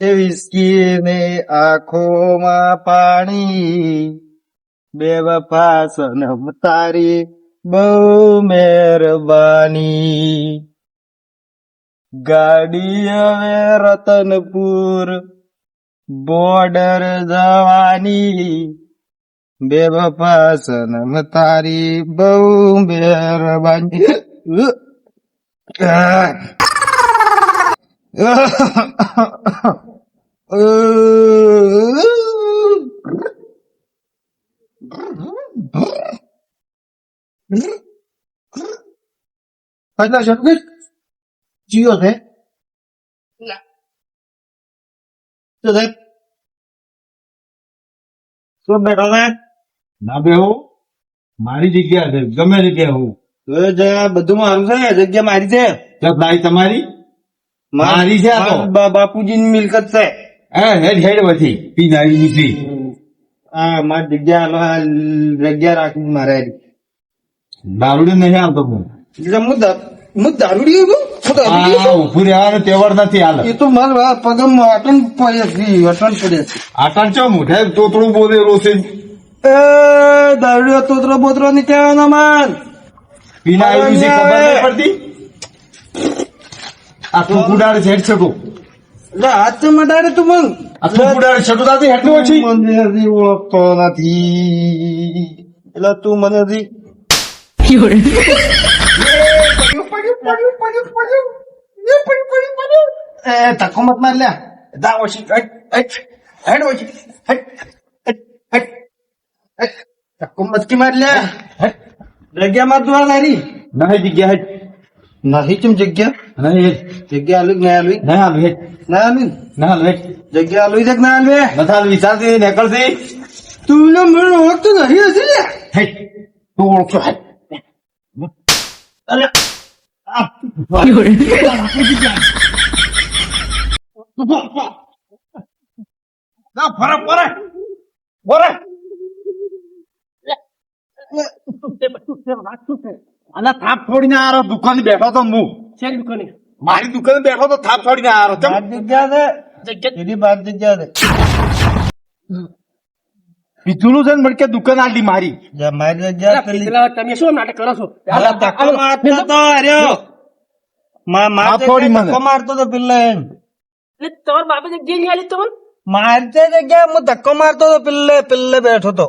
એ whisky ને આંખોમાં પાણી, બેવફા સનમ તારી બહુ મહેરબાની. ગાડી હવે રતનપુર બોર્ડર જવાની, બેવફા સનમ તારી બહુ મહેરબાની. Phải giật biết chưa thế? Chưa thế? શું બેઠો છે? ના બેહો, મારી જગ્યા છે, ગમે જગ્યા હું. બધું મારું છે, જગ્યા મારી છે. ત્યાં બાઈ તમારી મારી છે આ તો. બાપુજી ની મિલકત છે. હેડ હેડ વધી પીનારી નીકળી. હા, મારી જગ્યા રાખી મારે. દારૂડી નહીં આવતો હું. હું દારૂડી ઉભું રહેવાનો તહેવાર નથી હાલ. એ તો મારા પગમ અટન પડે છે. આટાણ ચો મોઢે તોતડું બોલે રોશે. એ દારૂડીઓ તોતરો બોતરો ની કહેવાનો માન. પીનારી વિશે ખબર નહીં પડતી. આ તું ગુડાડે છે હેડ છટો. એટલે હાથ મટાડે તું મન. આ તું ગુડાડે છટો તાથી હેડલું ઓછી. મને હજી ઓળખતો નથી. એટલે તું મને હજી ધક્કો મત માર લ્યા. દા ઓછી હેડ ઓછી ધક્કો મત કી માર લ્યા. જગ્યા માં તું લારી નહીં જગ્યા હેડ. નહીં ચમ જગ્યા નહીં હેડ. જગ્યા આલુ ના આલુ નહીં હાલ હેડ. ના આલુ ના હાલ હેડ. જગ્યા આલુ છે કે ના આલુ નથી હાલ વિચારથી નીકળતી. તું ને મને ઓળખતો નહીં હશે લ્યા. હેડ તું ઓળખો હેડ. અરે ના ફરક પડે બોરે આના થાપ છોડીને આરો દુકાન બેઠો તો હું. મારી દુકાને બેઠો તો થાપ છોડીને આરો. બાર જગ્યા છે એની બાર જગ્યા છે. પીધુલું છે ને મળકે દુકાન આલી મારી. મારી જગ્યા તમે શું નાટક કરો છો? ધક્કો મારતો તો અર્યો મારતો તો પેલા એમ તમારા બાપે જગ્યા નહીં આલી તમને? મારતે જગ્યા હું ધક્કો મારતો તો પેલે બેઠો તો.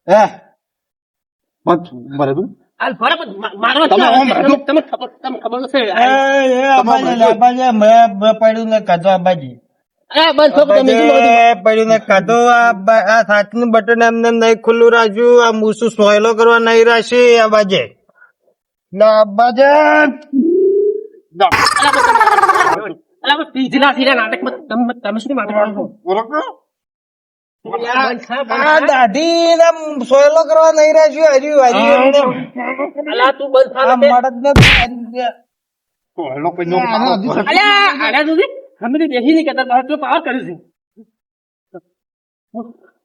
હે બરાબર. હાલ બરાબર મારવા તમે જ ઓમ ના. રહેજો. તમને ખબર છે. મેં પડ્યું ને કાઢો આબાજી હા બસ ખબર તમે શું બોલો? પડ્યું ને કાઢો આ સાચ નું બટન એમને નહીં ખુલ્લું રાખ્યું. આ મૂસું સોયલો કરવા નહીં રાશી આ બાજે ના બાજે અલા બસ પીધલા થઈને નાટકમાં તમે શું નાટક કરો છો? આ દાઢી ને સોયલો કરવા નહીં રાખ્યું હર્યું અલા તું બસ આ મળદ ને અલ્યા આડા સુધી અમે તો બેસી નહીં કરતા બહાર તો પાવર કર્યું છે.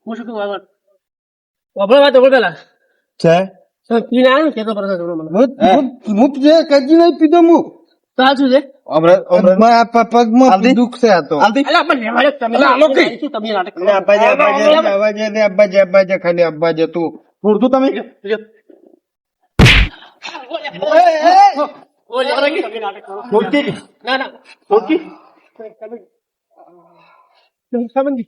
હું શું કહું વાપરો વાત ઓળખ પેલા છે પીને આવ્યો ને કેતો પરસો મને હું જે કજી નહીં પીધો હું તો આ શું છે? પગમાં દુઃખ છે આ તો અલા પણ રહેવા દો તમે શું તમે નાટક કરો? અબ્બાજે ખાલી અબ્બાજે તું પૂરતું તમે તમે નાટક કરો. છોડતી ના ના છોડતી. સમજી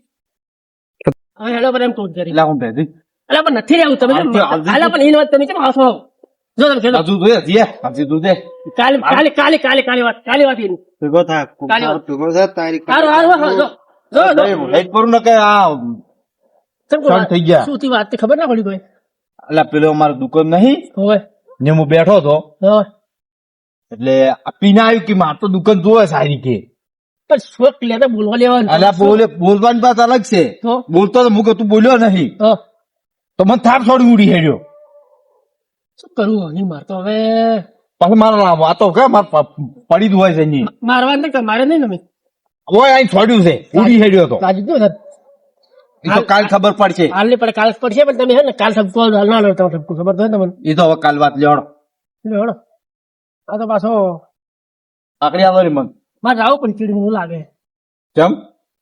હવે હેડો પર એમ કહું કરી એટલે હું ભેદી અલા પણ નથી રહેવું તમે અલા પણ એની વાત તમે કેમ હાસો જો તમે ખેલો હજુ જોઈએ હજી તું દે. કાલે કાલે કાલે કાલે કાલે વાત એની ભેગો થા ભેગો થા તારી હારું હારું જો જો જો લાઈટ કરું ને કે આ શાંત થઈ ગયા. શું થી વાત તે ખબર ના પડી કોઈ એટલે પેલો અમારો દુકાન નહીં હોય ને હું બેઠો હતો હોય એટલે આ પીને આવ્યું કે માર તો દુકાન જોવે સારી કે. પણ શોખ લેતા બોલવા લેવાનું એટલે બોલવાની વાત અલગ છે. તો? બોલતો તો મુકે તું બોલ્યો નહીં તો તો મને થાપ છોડી ઉડી હેડ્યો. શું કરવું અહીં મારતો હવે પછી મારા વાતો કે પડી જ હોય છે એની મારવા નહીં મારે નહીં તમે હોય અહીં છોડ્યું છે ઉડી હેડ્યો તો. કાજુ દો એ તો કાલ ખબર પડશે. હાલ નહીં પડે કાલ પડશે પણ તમે હે ને કાલ સબકો ના લો સબકો ખબર તો તમને એ તો હવે કાલ વાત લેવડો હેડો આ તો પાછો આકડી આવો રે મન મારે આવું પણ ચીડી લાગે કેમ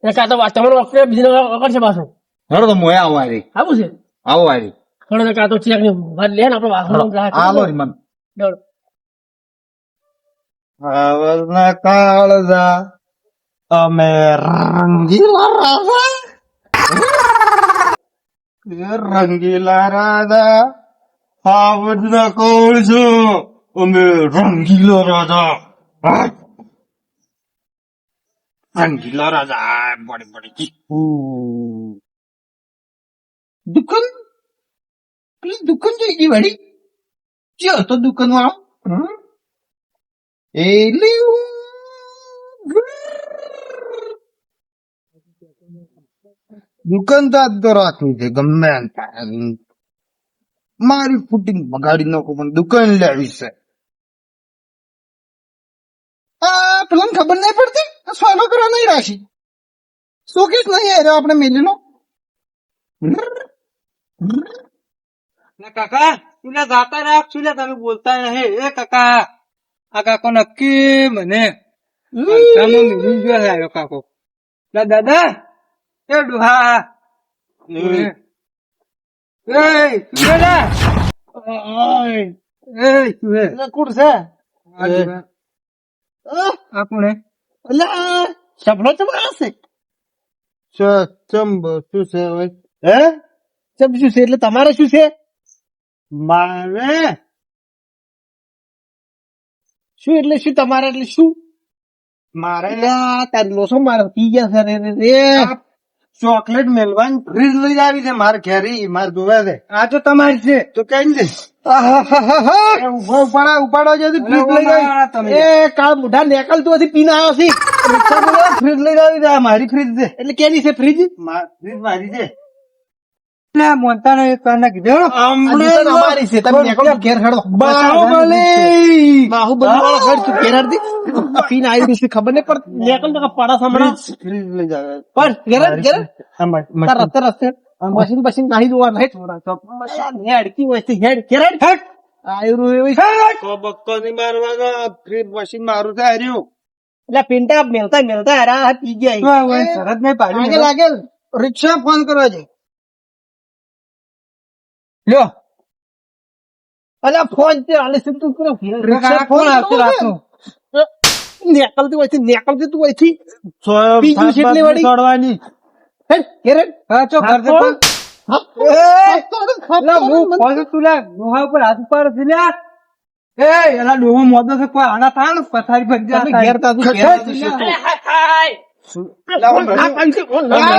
કાં તો તમારો વખતે બીજો વખત છે પાછું હેડો તો મોય આવો આરી આવું છે આવો આરી થોડો કાં તો ચેક ની વાત લે ને આપણે વાસણ આલો રી મન આવરના કાળજા અમે રંગીલા રાજા રંગીલા રાજા આવરના કાળજા અમે રંગીલા રાજા રંગીલા રાજા બડી બડી દુકાન પેલી દુકાન જોઈ ગઈ વળી ક્યાં હતો દુકાન વાળો દુકાનદાર તો રાખવી છે ગમે એમ થાય. મારી ફૂટિંગ બગાડી નાખો પણ દુકાન લેવી છે. પેલા ખબર નહીં પડતી સોયલો કરવા નહીં રાખી શોકેસ નહીં અરે આપણે મેલી લો કાકા તું જાતા રાખ છું તમે બોલતા નહીં એ કાકા આ કાકો નક્કી મને મિલી ગયો આવ્યો કાકો દાદા એ ડુહા સપનો ચમાશે ચંબ શું છે હે ચંબ શું છે એટલે તમારે શું છે મારે શું એટલે શું તમારે એટલે શું મારે તારી લોસો મારે પી ગયા છે ચોકલેટ મેલવાની ફ્રીજ લઈ આવી છે મારે ઘેરી મારે જોવે છે આ તો તમારી છે તો કઈ દે ઉપાડો છે ફ્રીજ લઈ આવી એ કાળ મોઢા નેકલતું હતી પીને આવ્યો છે ફ્રીજ લઈ આવી છે મારી ફ્રીજ છે એટલે કેની છે ફ્રીજ ફ્રીજ મારી છે મોનતા ને કીધું અમારી છે તમે ઘેર ખેડો બાહુબલી વાળો ખેડ તું ઘેર હડતી પીને આવી છે ખબર નહીં પડતી નેકલ તો પાડા સાંભળા ફ્રીજ લઈ જાય પર ઘેર રસ્તે રસ્તે મશીન મશીન નાહી જોવા નહીં થોડા હેડકી હોય છે હેડ ઘેર હેડ આયુ એવી બક્કો ની મારવાનો ફ્રીજ મશીન મારું છે હાર્યું એટલે પિંટા મેલતા મેલતા હારા પી ગયા સરત નહીં પાડી લાગે રિક્ષા ફોન કરવા છે લ્યો અલા ફોન છે આલે તું ફોન આવતો રાતનો નેકલતી હોય છે નેકલતી તું હોય છે બીજું કેટલી વડી છોડવાની હે કેરે હા ચો કર દે લા મુ ફોન તુલા નોહા ઉપર હાથ ઉપર દિલ્યા એ એલા ડોમો મોદો છે કોઈ આના થાણ પથારી પર જા ઘેર તા તું ઘેર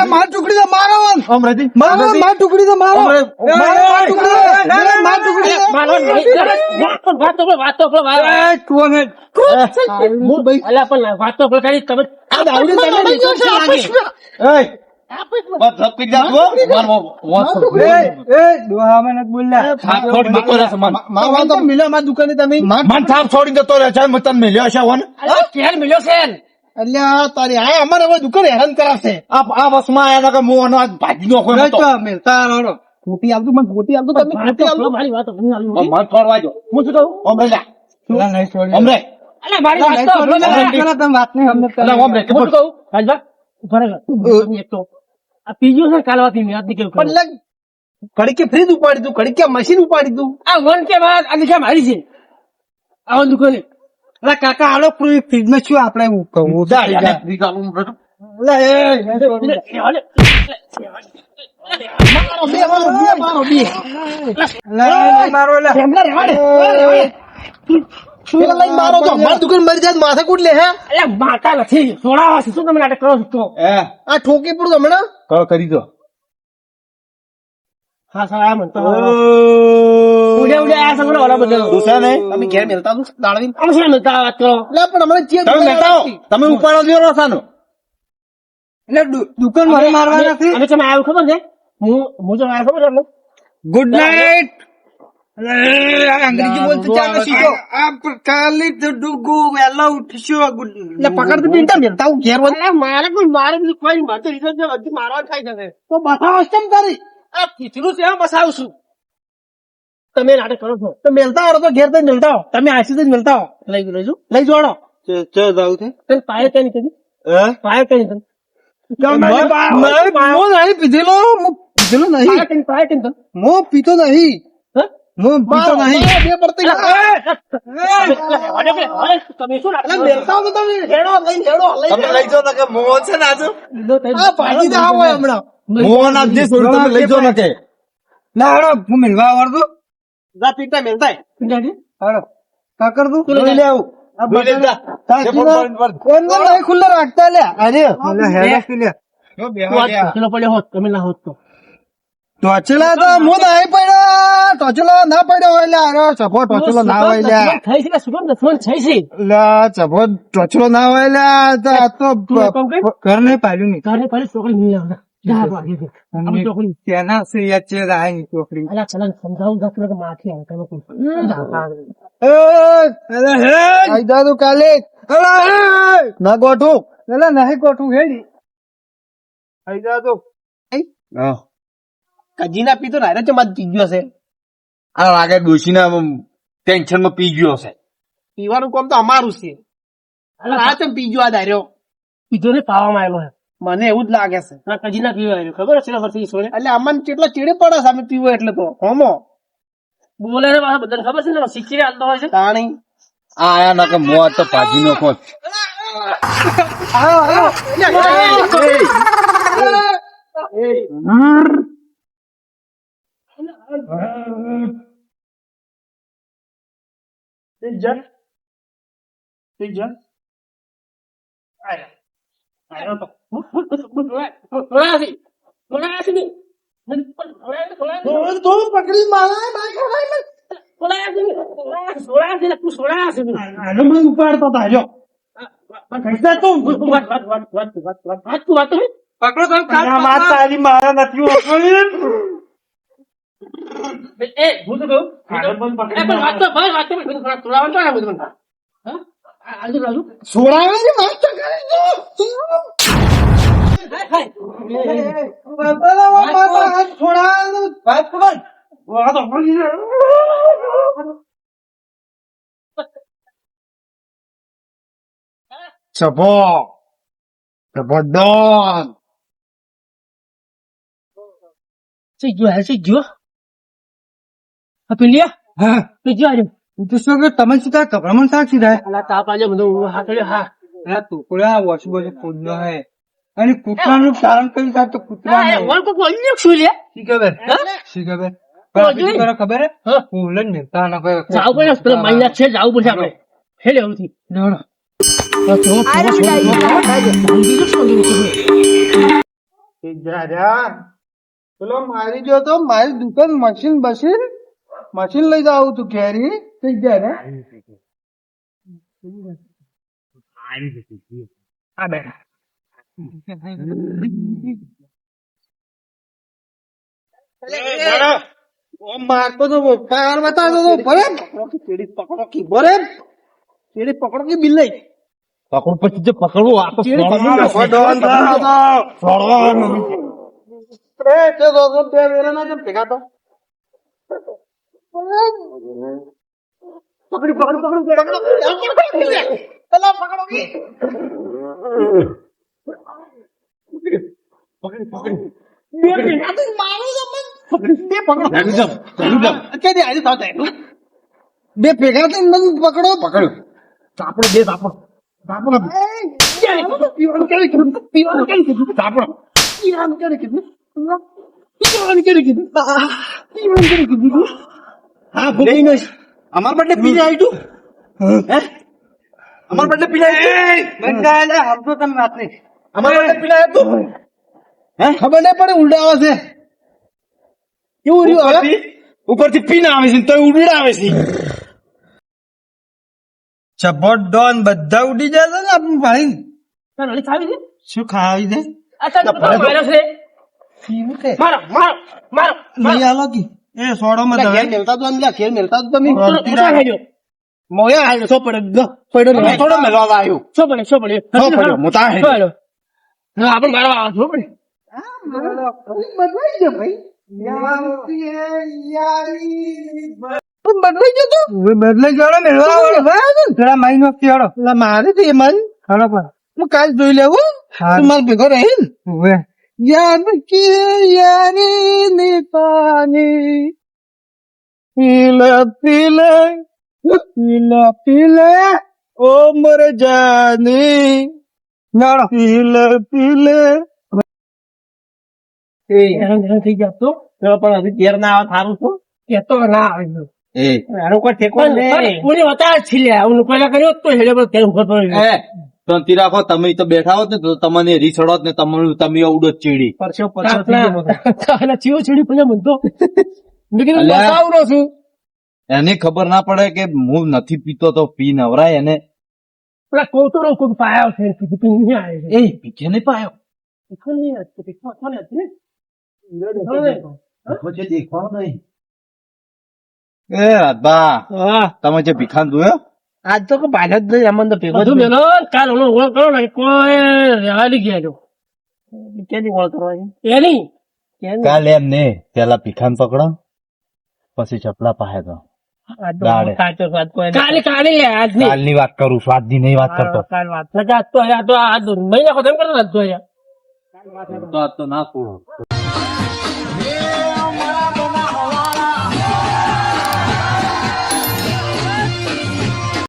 માર ટુકડી તો મારો માર ટુકડી તો મારો દુકાને તમે છોડી જતો રહે છે તને મિલ્યો છે મિલ્યો છે અલ્યા તારી આ અમારે હવે દુકાન હેરાન કરાશે આ બસમાં આયા કે મો નો ભાજી નો કોઈ મેલતા રોડો ખોટી આવતું મને ખોટી આવતું તમે ખોટી આવતું મારી વાત મન છોડવા દો હું શું કહું ઓમરે જા લા નહીં છોડી ઓમરે અલે મારી વાત તો તમે વાત નહીં અમને અલે ઓમરે કે હું કહું રાજબા ઉભા રહે એક તો આ પીજો છે કાલવાથી મેં આદની કેવું પણ લગ કડકે ફ્રીજ ઉપાડી દઉં કડકે મશીન ઉપાડી દઉં આ વન કે બાદ આ કે મારી છે આ દુકાને અલા કાકા હાલો ફ્રીજ માં શું આપડે કહું દુકાન મરી જાય માથે કુટ લે હે માતા નથી છોડાવા શું તમે નાટક કરો છો આ ઠોકી પડું હમણાં કરી દો હા સારા મનતો ઉડે ઉડે આ સગળો ઓલા બધો દોસા ને તમે ઘેર મેલતા દો દાળવી આમ છે મેલતા વાત કરો લે પણ હમણાં જે તમે મેલતા તમે ઉપાડો દો રોસાનો એટલે દુકાન મારે મારવાના છે અમે તમે આવ્યો ખબર છે હું જો આવ્યો ખબર છે ગુડ નાઈટ અંગ્રેજી બોલતો ચાલે શીખો આ કાલે તો ડુગુ વેલા ઉઠશો એટલે પકડ પિંટા મેલતા હું ઘેર વળે મારે કોઈ મારતો રીતો બધી મારવા થાય છે તો બતાવો કેમ તારી આ પીછલું છે બસાવું છું તમે નાટક કરો છો તો મેલતા આવો તો ઘેર તો મેલતા આવો તમે આશી જ મેલતા આવો લઈ જોડો લઈ જોડો જાવ છે પાયર કઈ કદી પાયર કઈ હું નહીં પીધેલો, હું પીધેલો નહીં, હું પીતો નહીં, હું પીતો નહીં. બે પડતી તમે શું અલા, મેલતા હો તો તમે હેડો લઈને હેડો તમે લઈ જાઓ ને કે મોં છે ને આજુ આ ભાજી ના હોય હમણાં. મોં ના જે છોડ તમે લઈ જાઓ ને કે ના હેડો હું મેલવા આવડતો જા પીતા મેલતા હેડો કાકર તું લઈ લે આવું આ લઈ લે જા. કોણ નહીં ખુલ્લા રાખતા લે અરે હેડો પી લે પેલો પડ્યો હોત તમે ના હોત તો ટોચલા તો હું નહીં પડ્યો, ટોચલો ના પડ્યો હોય લે અરે ચભો ટોચલો ના હોય લે થઈ છે સુગમ દસમન થઈ છે લે ચભો ટોચલો ના હોય લે આ તો ઘર નહીં પાડ્યું નહીં ઘરે પડે છોકરી નહીં આવતા જા વાગી ગઈ આમ છોકરી તેના સિયા છે રાય ની છોકરી અલા ચલન સમજાવું જા કે માથી આવે તમે કોઈ આઈ જા તું કાલે ના ગોઠું એલા નહીં ગોઠું હેડી આઈ જા તું કજીના પીતો ને હારે ચમત પી ગયો છે આ લાગે ડોશીના ટેન્શન માં પી ગયો હશે. પીવાનું કામ તો અમારું છે આ ચમ પી ગયો આ દાર્યો પીધો ને પાવામાં આવેલો મને એવું જ લાગે છે ના કજી ના પીવા આવ્યો ખબર છે ફરતી સોને એટલે અમને કેટલા ચીડે પડે સામે પીવો એટલે તો હોમો બોલે ને પાછા બધાને ખબર છે ને શીખી હાલતો હોય છે તાણી આ આયા ના કે મોં તો ભાજી નો કોચ તું પકડી મારા ઉપાડતો તાજો પકડો તારી મારા નથી છોડાવે ને વાત તો કરે છભો ડોન તમે શું થાય કપડામાં શાક સીધા તાપ આજે બધું હા ટુકડા વોશ બોલ ખુદ હે અને કૂતરાનું પાલન કર્યું થાય તો કૂતરા ખબર હે ફૂલન મિલતા ના કોઈ જાવું પડે પેલા મહિના છે જાવું પડશે આપણે હેલે આવતી પેલો મારી ગયો તો મારી દુકાન મશીન લઈ જાવ તું ઘેરી થઈ જાય ને આ બેઠા મારતો તો પાર બતાવતો તો બરે પકડો કી બરે ચેડી પકડો કી બિલ્લાઈ પકડ પછી જે પકડવું આ તો બે વેરા ના જેમ ભેગા તો પકડી પેલા પકડો કી બે ભેગા થઈને મને પકડો ચાપડો બે ચાપડો હા ભૂલી નહીં અમાર બદલે પી જાય તું અમાર બદલે પી જાય હમતો તમે વાત નહીં અમાર બદલે પી જાય તું ખબર નહીં પડે ઉલટા આવે છે કેવું રહ્યું હવે ઉપરથી પીને આવે છે તો ઉડાવે છે ચપટ ડોન બધા ઉડી જાય છે ને આપણું ભાઈ નળી ખાવી છે શું ખાવી દે નહીં આલો કી એ સોડો માં ઘેર મેલતા તો ઘેર મેલતા તો તમે મોયા હાલ સો પડે પડ્યો થોડો મેલવા આવ્યો શું પડે મોટા હે આપણે મારવા આવો છો પડે બદલાઈ ગયો ભાઈ બદલાઈ ગયો તું બદલાઈ ગયો મેળવા થોડા મારી નો મારે તો એ મારી ખરો પણ હું કાલ જોઈ લેવું તું માર ભેગો રહી ને યાદ કે યારી ની પાની પીલે પીલે પીલે પીલે ઓ મર જાની પીલે પીલે હેરાન થઈ જતો પણ હજી ઘેર ના આવે થારું તો કેતો ના આવે એનો કોઈ ઠેકો નહીં કોને બતા છીલ્યા હું પહેલા કર્યો તો હેડે પર કેમ ખબર પડી શાંતિ રાખો તમે તો બેઠા હોત ને તો તમને રીસડોત ને તમે ઉડો ચીડી પરસો પરસો થઈ ગયો બધો. તારા ચીવો ચીડી પછી મન તો મેં કીધું અલ્યા. બતાવનો છું એને ખબર ના પડે કે હું નથી પીતો તો પી નવરાય એને પેલા કોતરો કોઈ પાયો છે પીપી નહીં આવે એ પીછે નહીં પાયો કોણ નહીં હશે કોણ હશે પછી દેખવાનો નહીં એ રાજબા હા તમે જે ભીખાન જોયો આજ તો કોઈ બાજ જ નહીં અમન તો ભેગો જ બધું નહીં. મેલો કાલ ઓલો ઓળખ કરો ને કોઈ રેવાડી ગયા જો કેની ઓળ કરવાની એની કાલે એમ ને પેલા ભીખાન પકડો પછી ચપલા પાહે તો આજ તો દાડે. સાચો સ્વાદ કોઈ નહીં. કાલે કાલે લે આજ નહીં કાલની વાત કરું સ્વાદની નહીં વાત કરતો કાલ વાત આજ તો આ તો આ મહિના ખતમ કરતો આજ તો તો આજ તો ના કરું